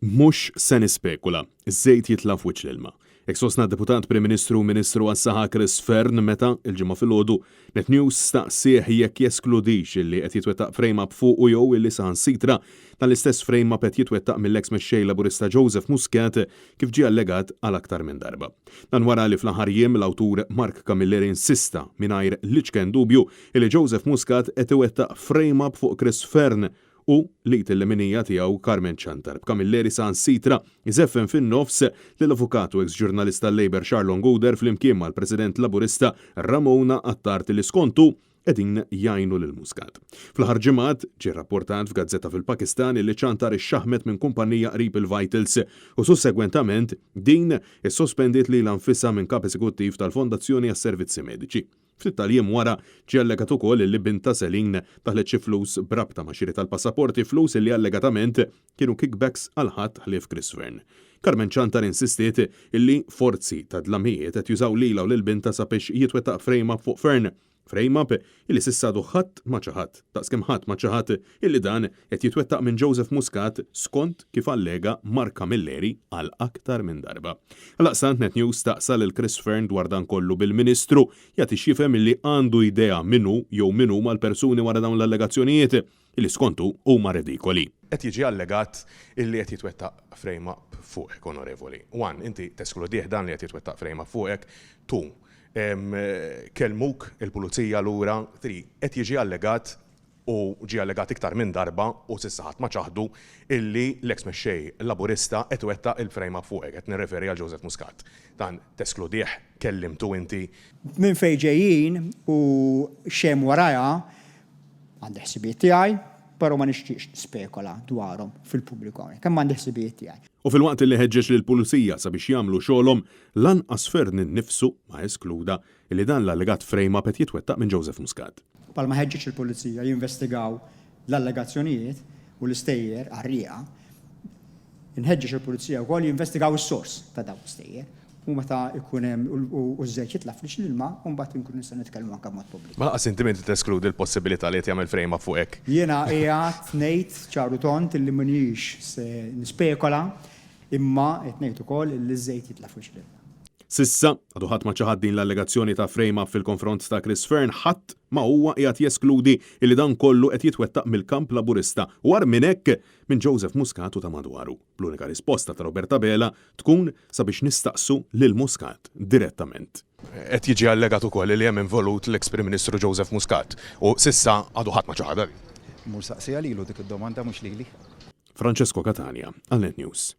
Mhux se nispekula, iż-żejt jitla f'wiċċ l-ilma. Hekk sostna d-deputat Prim Ministru Ministru għas-Saħħa Chris Fern meta il-ġimgħa filgħodu Net News staqsih jekk jeskludix illi qed jitwettaq frame-up fuq jew illi saħansitra tal-istess frame-up qed jitwettaq mill-eks mexxej Laburista Joseph Muscat kif ġie allegat għal aktar minn darba. Dan wara li fl-aħħar jiem l-awtur Mark Camilleri insista mingħajr liċken dubju illi Joseph Muscat qed iwettaq frame-up fuq Chris Fern u li t-leminija tiegħu Carmen Chantar. Camilleri saħansitra jżeffen fin-nofs lill-avukatu ex-ġurnalista Labour Charlon Gouder flimkien mal-President Laburista Ramona Attard li skontu qegħdin jgħinu lil Muscat. Fl-aħħar ġimgħat ġie rrapportat f'gazzetta fil-Pakistan li Chantar ixxaħmet minn kumpanija qrib il-Vitals u sussegwentament din issospendiet li l-anfissa minn kap eżekuttiv tal-Fondazzjoni għas-Servizzi Mediċi. Ftit tal-jiem wara ġie allegat ukoll li binta Selin taħlet xi flus brabta ma' xiri tal-passaporti flus li allegatament kienu kickbacks għal ħadd ħlief Chris Fern. Carmen Chantar insistiet illi forzi ta' dlamijiet qed jużaw lilha u lil binta sabiex jitwettaq frame-up fuq Fern. Frame-up illi s'issadu ħadd ma ċaħat, daqskemm ħadd ma ċaħat illi dan qed jitwettaq minn Joseph Muscat skont kif allega Mark Camilleri għal aktar minn darba. Għalaqstant Net News staqsa lil Chris Fern dwar dan kollu bil-Ministru jagħti xifhem illi għandu idea minnu jew minnu mal-persuni wara dawn l-allegazzjonijiet illi skontu huma redikoli. Qed jiġi allegat illi qed jitwettaq frame-up fuqek, onorevoli. One, inti teskludih dan li qed jitwettaq frame-up fuqek. Two, kelmuk il-pulizija lura. Three, qed jiġi allegat u ġie allegat iktar minn darba u s'issa ħadd ma ċaħdu illi l-eks mexxej Laburista qed iwettaq il-frame-up fuqek, qed nirreferi għal Joseph Muscat. Dan teskludih, kellimtu inti. Minn fejn ġejjin u xemm warajha għandi ħsibiet tiegħi, però ma nixtieqx nispekola dwarhom fil-pubbliku hawnhekk, kemm għandi ħsibiet tiegħi. U fil-waqt li ħeġġeġ lill-pulizija sabiex jagħmlu xogħolhom, lanqas Fern innifsu ma eskluda li dan l-allegat frame-up qed jitwettaq minn Joseph Muscat. Palma ħeġġeġ il-pulizija jinvestigaw l-allegazzjonijiet u l-istejjer għarrieqa, inħeġġeġ il-pulizija wkoll jinvestigaw is-sors ta' dawn l-istejjer. U meta ikun hemm u żejt jitlaq fl-ilma, u mbagħad inkun nista' nitkellmu anke mod pubbliku. Ma laqas inti minti teskludi l-possibilità li qed jagħmel frame-up fuqek. Jiena qiegħed ngħid ċaru tont illi m'iniex se nispekola, imma qed ngħid ukoll illi żejt jitlaq fl-ilma. Sissa, għadu ħadd ma ċaħad din l-allegazzjoni ta' frame-up fil-konfront ta' Chris Fern, ħadd ma huwa qiegħed jeskludi illi dan kollu qed jitwettaq mill-kamp Laburista u għar minn hekk minn Joseph Muscat u ta' madwaru. L-unika risposta ta' Roberta Bela tkun sabiex nistaqsu lil Muscat direttament. Qed jiġi allegat ukoll li hemm involut l-eks Prim Ministru Joseph Muscat u s'issa għadu ħadd ma ċaħad. Mhux saqsija lilu dik id-domanda mhux lili. Francesco Catania, għal Net News.